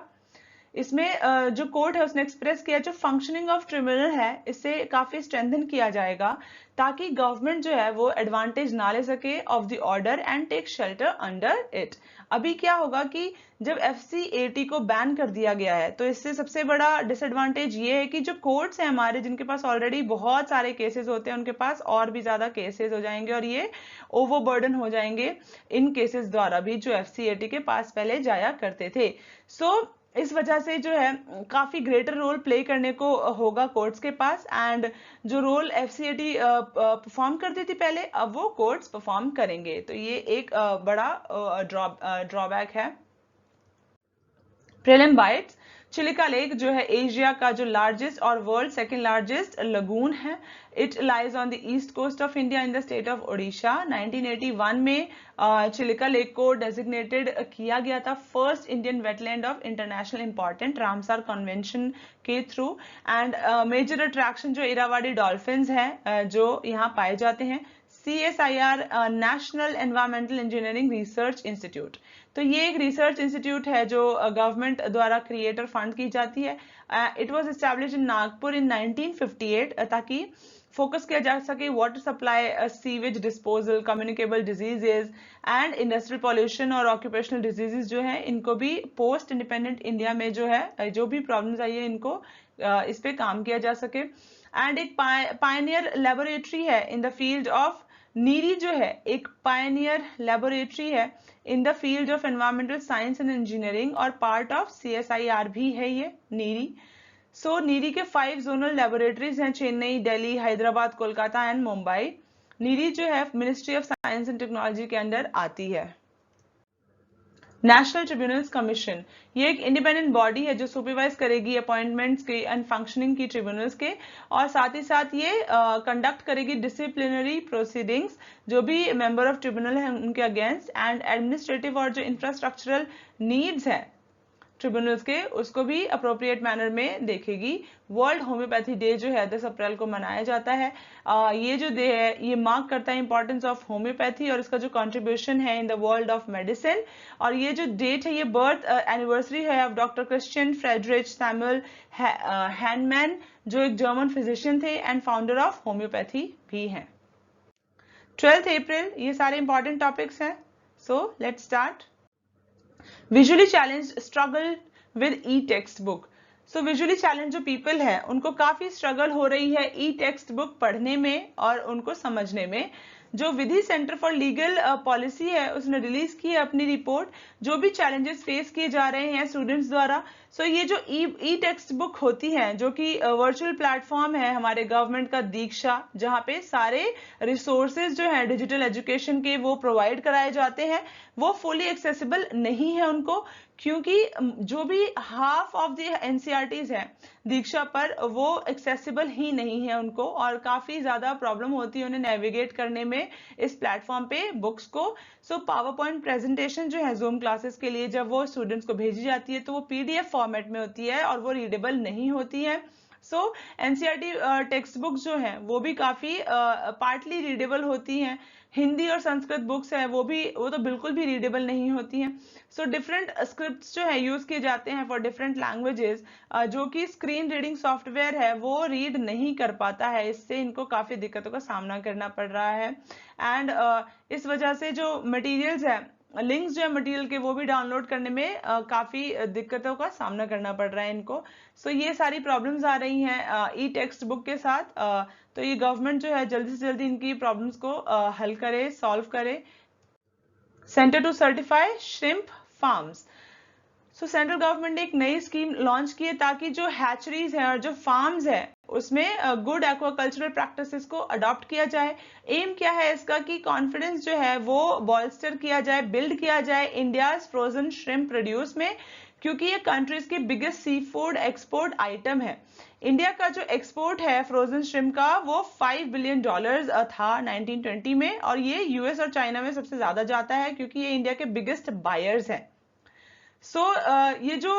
इसमें जो कोर्ट है उसने एक्सप्रेस किया जो फंक्शनिंग ऑफ ट्रिब्यूनल है इसे काफी स्ट्रेंथन किया जाएगा ताकि गवर्नमेंट जो है वो एडवांटेज ना ले सके of the order and take shelter under it. अभी क्या होगा कि जब FCAT को बैन कर दिया गया है तो इससे सबसे बड़ा डिसएडवांटेज ये है कि जो कोर्ट्स हैं हमारे, जिनके पास ऑलरेडी बहुत सारे केसेस होते हैं, उनके पास और भी ज्यादा केसेस हो जाएंगे और ये ओवरबर्डन हो जाएंगे इन केसेस द्वारा भी जो FCAT के पास पहले जाया करते थे। सो इस वजह से जो है काफी ग्रेटर रोल प्ले करने को होगा कोर्ट्स के पास, एंड जो रोल FCAT परफॉर्म करती थी पहले, अब वो कोर्ट्स परफॉर्म करेंगे। तो ये एक बड़ा ड्रॉबैक है। प्रीलिम बाइट्स, चिलिका लेक जो है एशिया का जो लार्जेस्ट और वर्ल्ड सेकेंड लार्जेस्ट लगून है। It lies on the east coast of India in the state of Odisha. 1981 में चिलिका लेक को डेजिग्नेटेड किया गया था first Indian wetland of international important Ramsar convention के थ्रू। एंड मेजर अट्रैक्शन जो इरावाडी डॉल्फिन्स हैं जो यहाँ पाए जाते हैं। CSIR national environmental engineering research institute, तो ये एक रिसर्च इंस्टीट्यूट है जो गवर्नमेंट द्वारा क्रिएट और फंड की जाती है। It was established in Nagpur in 1958 ताकि फोकस किया जा सके water supply, sewage disposal, communicable diseases and industrial pollution और ऑक्यूपेशनल डिजीजेज जो है इनको भी पोस्ट इंडिपेंडेंट इंडिया में जो है जो भी प्रॉब्लम्स आई है इनको इस पे काम किया जा सके। एंड एक पायनियर लेबोरेटरी है in the field of NEERI, जो है एक पायनियर लेबोरेटरी है in the field of environmental science and engineering और पार्ट ऑफ CSIR भी है ये नीरी। सो नीरी के 5 जोनल लेबोरेटरीज हैं, चेन्नई, दिल्ली, हैदराबाद, कोलकाता एंड मुंबई। नीरी जो है ministry of science and technology के अंडर आती है। नेशनल ट्रिब्यूनल्स कमीशन, ये एक इंडिपेंडेंट बॉडी है जो सुपरवाइज करेगी अपॉइंटमेंट्स के एंड फंक्शनिंग की ट्रिब्यूनल्स के, और साथ ही साथ ये कंडक्ट करेगी डिसिप्लिनरी प्रोसीडिंग्स जो भी मेंबर ऑफ ट्रिब्यूनल है उनके अगेंस्ट, एंड एडमिनिस्ट्रेटिव और जो इंफ्रास्ट्रक्चरल नीड्स है ट्रिब्यूनल्स के, उसको भी अप्रोप्रिएट मैनर में देखेगी। वर्ल्ड होम्योपैथी डे जो है 10 अप्रैल को मनाया जाता है। ये जो डे है ये मार्क करता है इंपॉर्टेंस ऑफ होम्योपैथी और इसका जो कंट्रीब्यूशन है in the world of medicine. और ये जो डेट है ये बर्थ एनिवर्सरी है of doctor Christian Friedrich Samuel Hahnemann, जो एक जर्मन फिजिशियन थे एंड फाउंडर ऑफ होम्योपैथी भी हैं। 12 अप्रैल, ये सारे इंपॉर्टेंट टॉपिक्स हैं। So let's start. Visually challenged struggle with e text book. So visually challenge जो पीपल है उनको काफी स्ट्रगल हो रही है ई टेक्स्ट बुक पढ़ने में और उनको समझने में। जो विधि सेंटर फॉर लीगल पॉलिसी है उसने रिलीज की है अपनी रिपोर्ट, जो भी चैलेंजेस फेस किए जा रहे हैं स्टूडेंट्स द्वारा। सो ये जो ई टेक्स्ट बुक होती हैं, जो कि वर्चुअल प्लेटफॉर्म है हमारे गवर्नमेंट का दीक्षा, जहाँ पे सारे रिसोर्सेज जो है डिजिटल एजुकेशन के वो प्रोवाइड कराए जाते हैं, वो फुली एक्सेसिबल नहीं है उनको, क्योंकि जो भी हाफ ऑफ द एनसीईआरटीज है दीक्षा पर वो एक्सेसिबल ही नहीं है उनको, और काफी ज्यादा प्रॉब्लम होती है उन्हें नेविगेट करने में इस प्लेटफॉर्म पे बुक्स को। सो पावर पॉइंट प्रेजेंटेशन जो है जूम क्लासेस के लिए जब वो स्टूडेंट्स को भेजी जाती है तो वो पीडीएफ फॉर्मेट में होती है और वो रीडेबल नहीं होती है। सो एनसीईआरटी टेक्स्ट बुक्स जो हैं वो भी काफी पार्टली रीडेबल होती हैं। हिंदी और संस्कृत बुक्स है वो तो बिल्कुल भी रीडेबल नहीं होती हैं। सो डिफरेंट स्क्रिप्ट्स जो है यूज किए जाते हैं फॉर डिफरेंट लैंग्वेजेस, जो कि स्क्रीन रीडिंग सॉफ्टवेयर है वो रीड नहीं कर पाता है। इससे इनको काफी दिक्कतों का सामना करना पड़ रहा है। एंड इस वजह से जो मटेरियल्स है, लिंक्स जो है मटेरियल के, वो भी डाउनलोड करने में काफी दिक्कतों का सामना करना पड़ रहा है इनको। सो ये सारी प्रॉब्लम्स आ रही हैं ई टेक्स्ट बुक के साथ। तो ये गवर्नमेंट जो है जल्दी से जल्दी इनकी प्रॉब्लम्स को हल करे, सॉल्व करे। Centre to certify shrimp farms. So central government ने एक नई स्कीम लॉन्च की है ताकि जो हैचरीज है और जो फार्म्स है उसमें गुड एक्वाकल्चरल प्रैक्टिसेस को अडॉप्ट किया जाए। एम क्या है इसका कि कॉन्फिडेंस जो है वो बॉल्स्टर किया जाए, बिल्ड किया जाए इंडियाज फ्रोजन श्रिम्प प्रोड्यूस में, क्योंकि ये कंट्रीज की biggest sea food export item है। इंडिया का जो एक्सपोर्ट है फ्रोजन श्रिम्प का वो $5 बिलियन था 1920 में, और ये यूएस और चाइना में सबसे ज्यादा जाता है क्योंकि ये इंडिया के बिगेस्ट बायर्स हैं। सो ये जो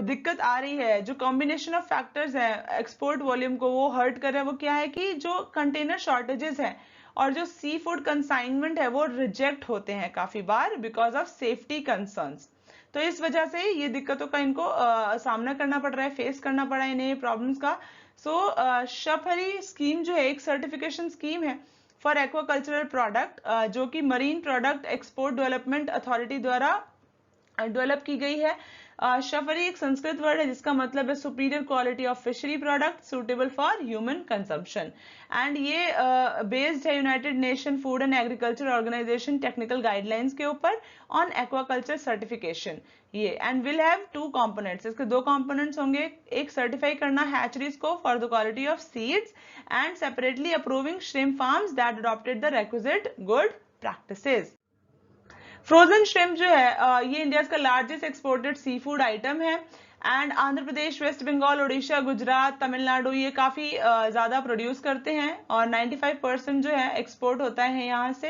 दिक्कत आ रही है, जो कॉम्बिनेशन ऑफ फैक्टर्स है एक्सपोर्ट वॉल्यूम को वो हर्ट कर रहा है, वो क्या है कि जो कंटेनर शॉर्टेजेस हैं और जो सी फूड कंसाइनमेंट है वो रिजेक्ट होते हैं काफी बार बिकॉज ऑफ सेफ्टी कंसर्न्स। तो इस वजह से ये दिक्कतों का इनको सामना करना पड़ रहा है, फेस करना पड़ा है इन्हें प्रॉब्लम्स का। सो शफरी स्कीम जो है एक सर्टिफिकेशन स्कीम है फॉर एक्वाकल्चरल प्रोडक्ट, जो कि marine product export development authority द्वारा डेवलप की गई है। शफरी एक संस्कृत वर्ड है जिसका मतलब है superior quality of fishery product suitable for human consumption, and ये बेस्ड है united nation food and agriculture organisation technical guidelines के ऊपर ऑन एक्वाकल्चर सर्टिफिकेशन। ये एंड विल हैव 2 कंपोनेंट्स, इसके 2 कंपोनेंट्स होंगे। एक सर्टिफाई करना हैचरीज को for the quality of seeds and separately approving shrimp farms that adopted the requisite good practices. Frozen shrimp जो है ये इंडिया का लार्जेस्ट एक्सपोर्टेड सी फूड आइटम है, एंड आंध्र प्रदेश, वेस्ट बंगाल, उड़ीसा, गुजरात, तमिलनाडु ये काफी ज्यादा प्रोड्यूस करते हैं और 95% जो है एक्सपोर्ट होता है यहाँ से।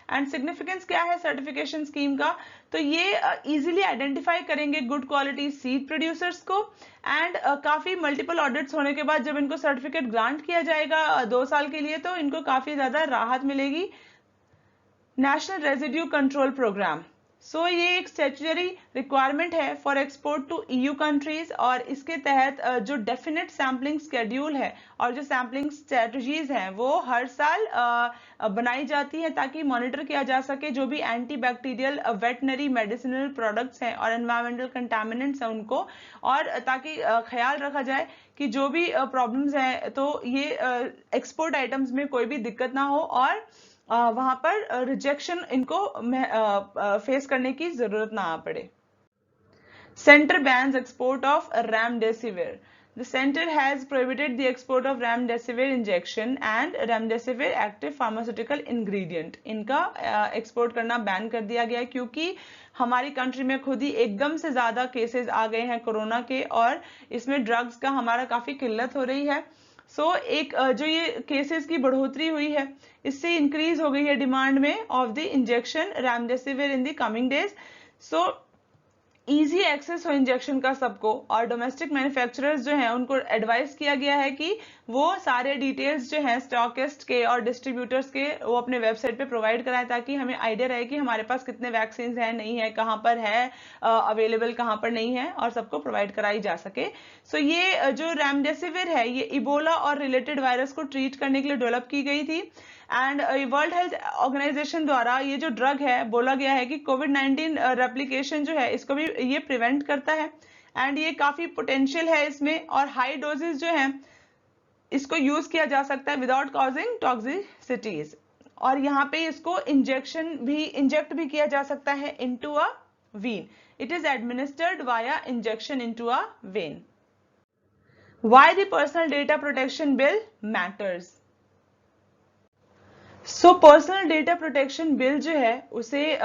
एंड सिग्निफिकेंस क्या है सर्टिफिकेशन स्कीम का, तो ये इजीली आइडेंटिफाई करेंगे गुड क्वालिटी सीड प्रोड्यूसर्स को, एंड काफी मल्टीपल ऑडिट्स होने के बाद जब इनको सर्टिफिकेट ग्रांट किया जाएगा 2 साल के लिए, तो इनको काफी ज्यादा राहत मिलेगी। National residue control programme, so ये एक स्टैट्यूटरी रिक्वायरमेंट है for export to EU countries, और इसके तहत जो डेफिनेट सैम्पलिंग शेड्यूल है और जो सैम्पलिंग स्ट्रेटजीज हैं वो हर साल बनाई जाती है ताकि मॉनिटर किया जा सके जो भी anti bacterial veterinary medicinal products हैं और एनवायरमेंटल कंटामिनेंट्स हैं उनको, और ताकि ख्याल रखा जाए कि जो भी प्रॉब्लम्स हैं तो ये एक्सपोर्ट आइटम्स में कोई भी दिक्कत ना हो और वहां पर रिजेक्शन इनको फेस करने की जरूरत ना पड़े। Centre bans export of remdesivir. The center has prohibited the export of remdesivir injection and remdesivir active pharmaceutical ingredient. इनका एक्सपोर्ट करना बैन कर दिया गया है क्योंकि हमारी कंट्री में खुद ही एकदम से ज्यादा केसेस आ गए हैं कोरोना के, और इसमें ड्रग्स का हमारा काफी किल्लत हो रही है। सो एक जो ये केसेस की बढ़ोतरी हुई है इससे इंक्रीज हो गई है डिमांड में of the injection remdesivir in the coming days. So easy access हो इंजेक्शन का सबको, और डोमेस्टिक मैन्युफैक्चरर्स जो हैं उनको एडवाइस किया गया है कि वो सारे डिटेल्स जो हैं स्टॉकिस्ट के और डिस्ट्रीब्यूटर्स के वो अपने वेबसाइट पे प्रोवाइड कराएं, ताकि हमें आइडिया रहे कि हमारे पास कितने वैक्सीन हैं, नहीं है, कहाँ पर है अवेलेबल, कहाँ पर नहीं है, और सबको प्रोवाइड कराई जा सके। सो ये जो रेमडेसिविर है ये इबोला और रिलेटेड वायरस को ट्रीट करने के लिए डेवलप की गई थी, एंड वर्ल्ड हेल्थ ऑर्गेनाइजेशन द्वारा ये जो ड्रग है बोला गया है कि कोविड-19 रेप्लिकेशन जो है इसको भी ये प्रिवेंट करता है, एंड ये काफी पोटेंशियल है इसमें, और हाई डोजेस जो है इसको यूज किया जा सकता है विदाउट कॉजिंग टॉक्सिसिटीज, और यहाँ पे इसको इंजेक्ट भी किया जा सकता है into a when. It is administered via injection into a when. Why the personal data protection bill matters? So personal data protection bill जो है उसे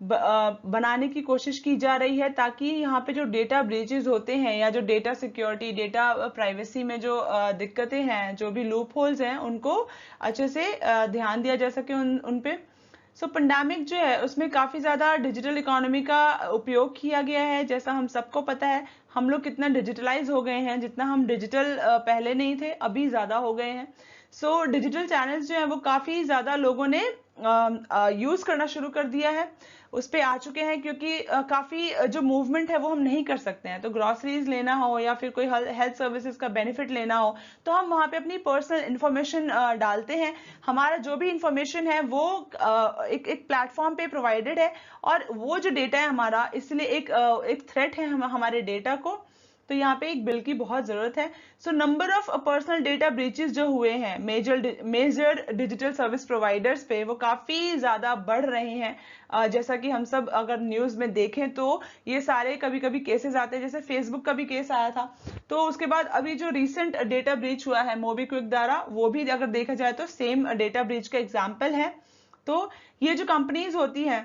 बनाने की कोशिश की जा रही है, ताकि यहाँ पे जो डेटा ब्रीचेस होते हैं या जो डेटा सिक्योरिटी, डेटा प्राइवेसी में जो दिक्कतें हैं, जो भी लूप होल्स हैं, उनको अच्छे से ध्यान दिया जा सके उन पे। सो पेंडेमिक जो है उसमें काफी ज्यादा डिजिटल इकोनॉमी का उपयोग किया गया है। जैसा हम सबको पता है, हम लोग कितना डिजिटलाइज हो गए हैं, जितना हम डिजिटल पहले नहीं थे अभी ज्यादा हो गए हैं। सो डिजिटल चैनल्स जो है वो काफी ज्यादा लोगों ने यूज करना शुरू कर दिया है, उस पे आ चुके हैं, क्योंकि काफी जो मूवमेंट है वो हम नहीं कर सकते हैं। तो ग्रोसरीज लेना हो या फिर कोई हेल्थ सर्विसेज का बेनिफिट लेना हो तो हम वहां पे अपनी पर्सनल इंफॉर्मेशन डालते हैं। हमारा जो भी इंफॉर्मेशन है वो एक प्लेटफॉर्म पे प्रोवाइडेड है, और वो जो डेटा है हमारा, इसलिए एक थ्रेट है हमारे डेटा को। तो यहाँ पे एक बिल की बहुत जरूरत है। So number of personal data breaches जो हुए हैं मेजर डिजिटल सर्विस प्रोवाइडर्स पे, वो काफी ज्यादा बढ़ रहे हैं। जैसा कि हम सब अगर न्यूज में देखें तो ये सारे कभी कभी केसेस आते हैं, जैसे फेसबुक का भी केस आया था। तो उसके बाद अभी जो रिसेंट डेटा ब्रीच हुआ है मोबीक्विक द्वारा, वो भी अगर देखा जाए तो सेम डेटा ब्रीच का एग्जाम्पल है। तो ये जो कंपनीज होती हैं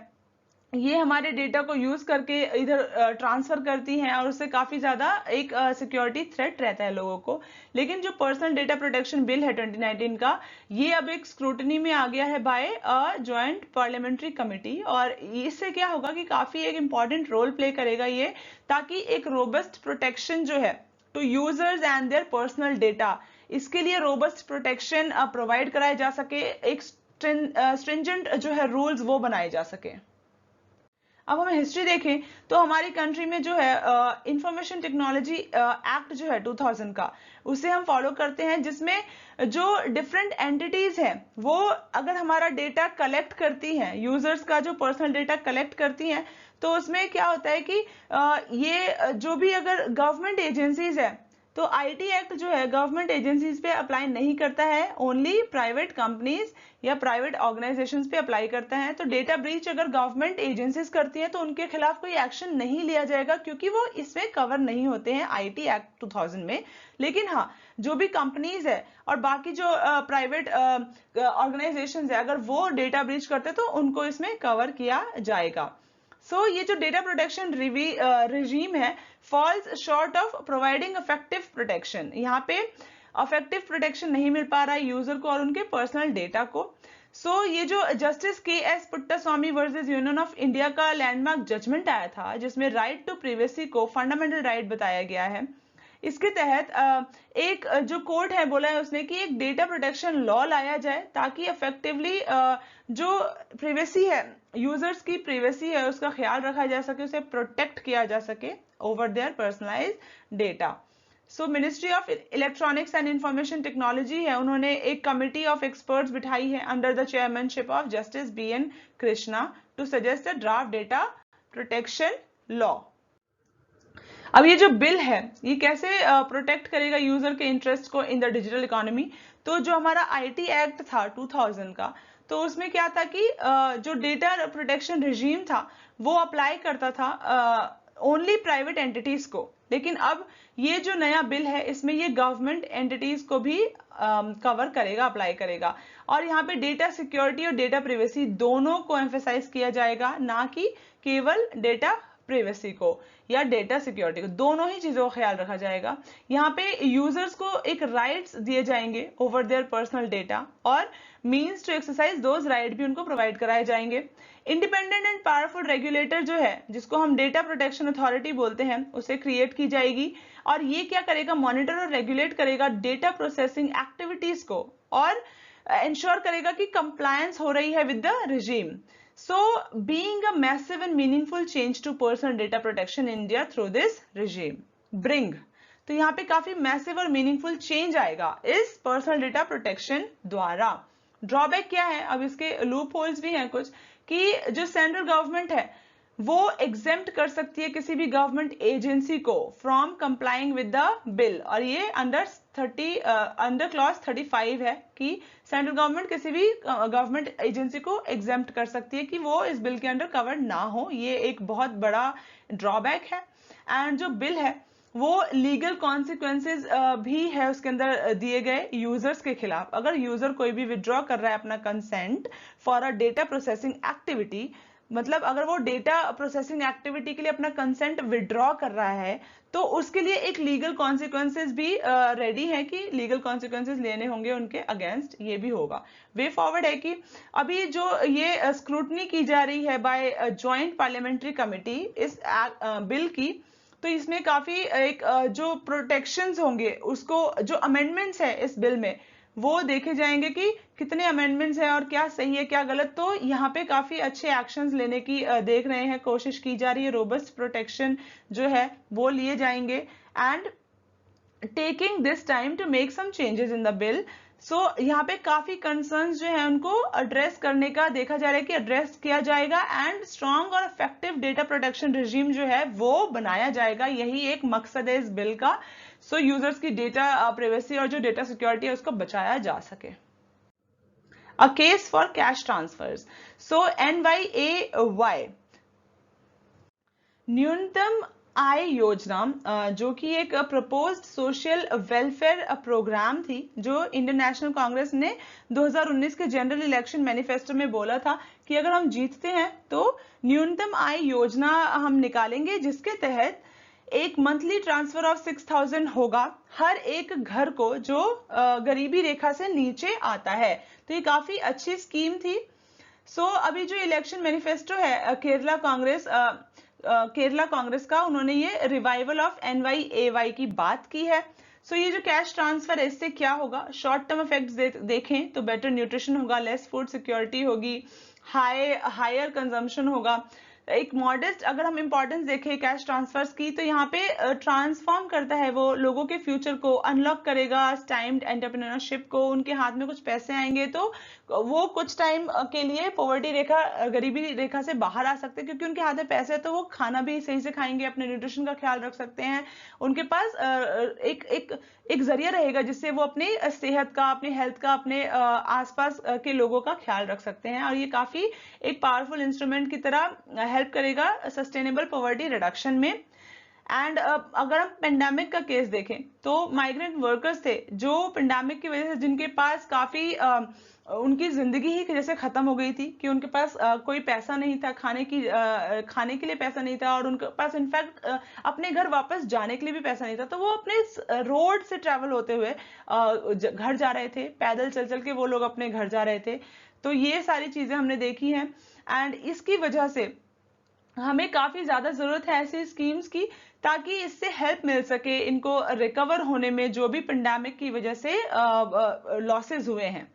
ये हमारे डेटा को यूज करके इधर ट्रांसफर करती हैं, और उससे काफी ज्यादा एक सिक्योरिटी थ्रेट रहता है लोगों को। लेकिन जो पर्सनल डेटा प्रोटेक्शन बिल है 2019 का, ये अब एक स्क्रूटनी में आ गया है by a joint parliamentary committee, और इससे क्या होगा कि काफी एक इंपॉर्टेंट रोल प्ले करेगा ये, ताकि एक रोबस्ट प्रोटेक्शन जो है to users and their personal data, इसके लिए रोबस्ट प्रोटेक्शन प्रोवाइड कराया जा सके, एक स्ट्रिंजेंट जो है रूल्स वो बनाए जा सके। अब हमें हिस्ट्री देखें तो हमारी कंट्री में जो है इंफॉर्मेशन टेक्नोलॉजी एक्ट जो है 2000 का, उसे हम फॉलो करते हैं, जिसमें जो डिफरेंट एंटिटीज हैं वो अगर हमारा डेटा कलेक्ट करती हैं, यूजर्स का जो पर्सनल डेटा कलेक्ट करती हैं, तो उसमें क्या होता है कि ये जो भी अगर गवर्नमेंट एजेंसीज है, तो आईटी एक्ट जो है गवर्नमेंट एजेंसीज पे अप्लाई नहीं करता है, ओनली प्राइवेट कंपनीज या प्राइवेट ऑर्गेनाइजेशंस पे अप्लाई करता है। तो डेटा ब्रीच अगर गवर्नमेंट एजेंसीज करती है तो उनके खिलाफ कोई एक्शन नहीं लिया जाएगा, क्योंकि वो इसमें कवर नहीं होते हैं आईटी एक्ट 2000 में। लेकिन हाँ, जो भी कंपनीज है और बाकी जो प्राइवेट ऑर्गेनाइजेशंस है, अगर वो डेटा ब्रीच करते तो उनको इसमें कवर किया जाएगा। सो ये जो डेटा प्रोटेक्शन रिजीम है falls short of providing effective protection. यहाँ पे इफेक्टिव प्रोटेक्शन नहीं मिल पा रहा है यूजर को और उनके पर्सनल डेटा को। सो ये जो justice KS. Puttaswamy versus union of India का लैंडमार्क जजमेंट आया था, जिसमें राइट टू प्राइवेसी को फंडामेंटल राइट बताया गया है, इसके तहत एक जो कोर्ट है बोला है उसने कि एक डेटा प्रोटेक्शन लॉ लाया जाए, ताकि इफेक्टिवली जो प्राइवेसी है, यूजर्स की प्राइवेसी है, उसका ख्याल रखा जा सके, उसे प्रोटेक्ट किया जा सके over their personalised data. So ministry of electronics and information technology है, उन्होंने एक कमिटी ऑफ एक्सपर्ट्स बिठाई है under the chairmanship of justice B N. Krishna to suggest a draft data protection law. अब ये जो बिल है ये कैसे प्रोटेक्ट करेगा यूजर के इंटरेस्ट को इन द डिजिटल इकोनॉमी? तो जो हमारा आईटी एक्ट था 2000 का, तो उसमें क्या था कि जो डेटा प्रोटेक्शन रिजीम था वो अप्लाई करता था ओनली प्राइवेट एंटिटीज को। लेकिन अब ये जो नया बिल है इसमें ये गवर्नमेंट एंटिटीज को भी कवर करेगा, अप्लाई करेगा, और यहाँ पे डेटा सिक्योरिटी और डेटा प्राइवेसी दोनों को एम्फेसाइज किया जाएगा, ना कि केवल डेटा प्राइवेसी को या डेटा सिक्योरिटी को, दोनों ही चीजों का ख्याल रखा जाएगा। यहाँ पे यूजर्स को एक राइट्स दिए जाएंगे ओवर देयर पर्सनल डेटा और means to exercise those right भी उनको प्रोवाइड कराए जाएंगे। इंडिपेंडेंट एंड पावरफुल रेगुलेटर जो है, जिसको हम डेटा प्रोटेक्शन अथॉरिटी बोलते हैं, उसे क्रिएट की जाएगी और ये क्या करेगा, मॉनिटर और रेगुलेट करेगा डेटा प्रोसेसिंग एक्टिविटीज को और इंश्योर करेगा कि कंप्लायंस हो रही है with the regime. So, being a massive and meaningful change to personal data protection in India through this regime, bring, तो यहाँ पे काफी मैसिव और मीनिंगफुल चेंज आएगा इस पर्सनल डेटा प्रोटेक्शन द्वारा। ड्रॉबैक क्या है, अब इसके लूप होल्स भी हैं कुछ, कि जो सेंट्रल गवर्नमेंट है वो एग्जेम्प्ट कर सकती है किसी भी गवर्नमेंट एजेंसी को from complying with the bill, और ये अंडर क्लॉज 35 है कि सेंट्रल गवर्नमेंट किसी भी गवर्नमेंट एजेंसी को एग्जेम्प्ट कर सकती है कि वो इस बिल के अंडर कवर्ड ना हो। ये एक बहुत बड़ा ड्रॉबैक है। एंड जो बिल है वो लीगल कॉन्सिक्वेंसेज भी है उसके अंदर दिए गए यूजर्स के खिलाफ। अगर यूजर कोई भी विड्रॉ कर रहा है अपना consent for a data processing activity, मतलब अगर वो डेटा प्रोसेसिंग एक्टिविटी के लिए अपना कंसेंट विड्रॉ कर रहा है तो उसके लिए एक लीगल कॉन्सिक्वेंसेज भी रेडी है कि लीगल कॉन्सिक्वेंसेज लेने होंगे उनके अगेंस्ट। ये भी होगा। वे फॉरवर्ड है कि अभी जो ये स्क्रूटनी की जा रही है बाय जॉइंट पार्लियामेंट्री कमेटी इस बिल की, तो इसमें काफी एक जो प्रोटेक्शंस होंगे, उसको जो अमेंडमेंट्स है इस बिल में वो देखे जाएंगे कि कितने अमेंडमेंट्स हैं और क्या सही है क्या गलत। तो यहाँ पे काफी अच्छे एक्शंस लेने की देख रहे हैं, कोशिश की जा रही है। रोबस्ट प्रोटेक्शन जो है वो लिए जाएंगे and taking this time to make some changes in the bill. So यहाँ पे काफी कंसर्न्स जो है उनको एड्रेस करने का देखा जा रहा है कि एड्रेस किया जाएगा एंड स्ट्रॉन्ग और इफेक्टिव डेटा प्रोटेक्शन रिजीम जो है वो बनाया जाएगा। यही एक मकसद है इस बिल का। सो यूजर्स की डेटा प्राइवेसी और जो डेटा सिक्योरिटी है उसको बचाया जा सके। A case for cash transfers. So NYAY न्यूनतम आय योजना जो कि एक प्रपोज्ड सोशल वेलफेयर प्रोग्राम थी, जो इंडियन नेशनल कांग्रेस ने 2019 के जनरल इलेक्शन मैनिफेस्टो में बोला था कि अगर हम जीतते हैं तो न्यूनतम आय योजना हम निकालेंगे, जिसके तहत एक मंथली ट्रांसफर ऑफ 6000 होगा हर एक घर को जो गरीबी रेखा से नीचे आता है। तो ये काफी अच्छी स्कीम थी। सो अभी जो इलेक्शन मैनिफेस्टो है केरला कांग्रेस का, उन्होंने ये रिवाइवल ऑफ NYAY की बात की है। सो ये जो कैश ट्रांसफर है इससे क्या होगा, शॉर्ट टर्म इफेक्ट्स देखें तो बेटर न्यूट्रिशन होगा, लेस फूड सिक्योरिटी होगी, हायर कंजम्पशन होगा। एक मॉडेस्ट अगर हम इंपॉर्टेंस देखें कैश ट्रांसफर्स की, तो यहाँ पे ट्रांसफॉर्म करता है वो लोगों के फ्यूचर को, अनलॉक करेगा टाइम्ड एंटरप्रेन्योरशिप को, उनके हाथ में कुछ पैसे आएंगे तो वो कुछ टाइम के लिए पॉवर्टी रेखा, गरीबी रेखा से बाहर आ सकते हैं, क्योंकि उनके हाथ में पैसे है तो वो खाना भी सही से खाएंगे, अपने न्यूट्रिशन का ख्याल रख सकते हैं। उनके पास एक जरिया रहेगा जिससे वो अपनी सेहत का, अपनी हेल्थ का, अपने आसपास के लोगों का ख्याल रख सकते हैं। और ये काफी एक पावरफुल इंस्ट्रूमेंट की तरह हेल्प करेगा सस्टेनेबल पॉवर्टी रिडक्शन में। एंड अगर हम पेंडेमिक का केस देखें तो माइग्रेंट वर्कर्स थे जो पेंडेमिक की वजह से, जिनके पास काफी उनकी जिंदगी ही जैसे खत्म हो गई थी कि उनके पास कोई पैसा नहीं था, खाने के लिए पैसा नहीं था, और उनके पास इनफैक्ट अपने घर वापस जाने के लिए भी पैसा नहीं था। तो वो अपने रोड से ट्रैवल होते हुए घर जा रहे थे, पैदल चल चल के वो लोग अपने घर जा रहे थे। तो ये सारी चीजें हमने देखी हैं एंड इसकी वजह से हमें काफी ज्यादा जरूरत है ऐसी स्कीम्स की, ताकि इससे हेल्प मिल सके इनको रिकवर होने में जो भी पेंडेमिक की वजह से लॉसेस हुए हैं।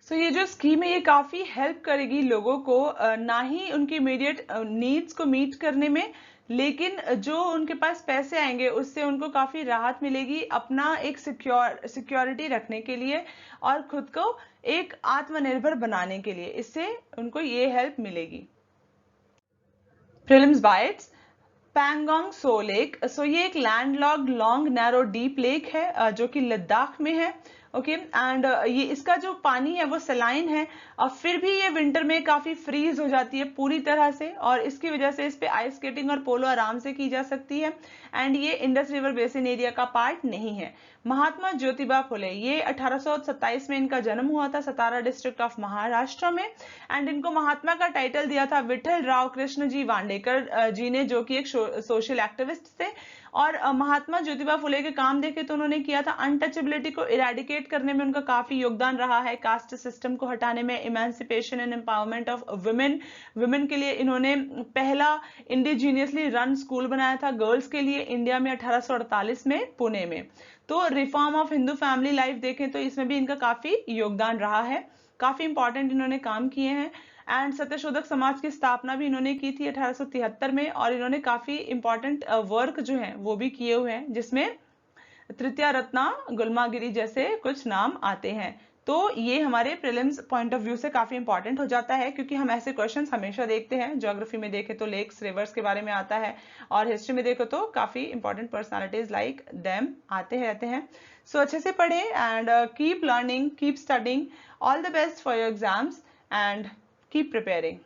सो ये जो स्कीम है ये काफी हेल्प करेगी लोगों को, ना ही उनकी इमीडिएट नीड्स को मीट करने में, लेकिन जो उनके पास पैसे आएंगे उससे उनको काफी राहत मिलेगी अपना एक सिक्योरिटी रखने के लिए और खुद को एक आत्मनिर्भर बनाने के लिए। इससे उनको ये हेल्प मिलेगी। Prelims bytes. Pangong so lake. So ये एक landlocked long narrow deep lake है जो कि लद्दाख में है। ओके एंड ये इसका जो पानी है वो सलाइन है और फिर भी ये विंटर में काफी फ्रीज हो जाती है पूरी तरह से, और इसकी वजह से इस पे आइस स्केटिंग और पोलो आराम से की जा सकती है। एंड ये इंडस रिवर बेसिन एरिया का पार्ट नहीं है। महात्मा ज्योतिबा फुले, ये 1827 में इनका जन्म हुआ था सतारा डिस्ट्रिक्ट ऑफ महाराष्ट्र में। एंड इनको महात्मा का टाइटल दिया था विठल राव कृष्ण जी वांडेकर जी ने, जो कि एक सोशल एक्टिविस्ट थे। और महात्मा ज्योतिबा फुले के काम देखे तो उन्होंने किया था अनटचेबिलिटी को इरेडिकेट करने में उनका काफी योगदान रहा है, कास्ट सिस्टम को हटाने में, emancipation and empowerment of women के लिए इन्होंने पहला इंडिजीनियसली रन स्कूल बनाया था गर्ल्स के लिए इंडिया में 1848 में पुणे में। तो reform of Hindu family life देखें तो इसमें भी इनका काफी योगदान रहा है, काफी इंपॉर्टेंट इन्होंने काम किए हैं। एंड सत्यशोधक समाज की स्थापना भी इन्होंने की थी 1873 में, और इन्होंने काफी इंपॉर्टेंट वर्क जो है वो भी किए हुए हैं, जिसमें तृतीया रत्ना गुलमागिरी जैसे कुछ नाम आते हैं। तो ये हमारे प्रीलिम्स पॉइंट ऑफ व्यू से काफी इंपॉर्टेंट हो जाता है, क्योंकि हम ऐसे क्वेश्चंस हमेशा देखते हैं। ज्योग्राफी में देखें तो लेक्स रिवर्स के बारे में आता है, और हिस्ट्री में देखो तो काफी इंपॉर्टेंट पर्सनालिटीज लाइक देम आते रहते हैं। सो अच्छे से पढ़ें and keep learning, keep studying. All the best for your exams and keep preparing.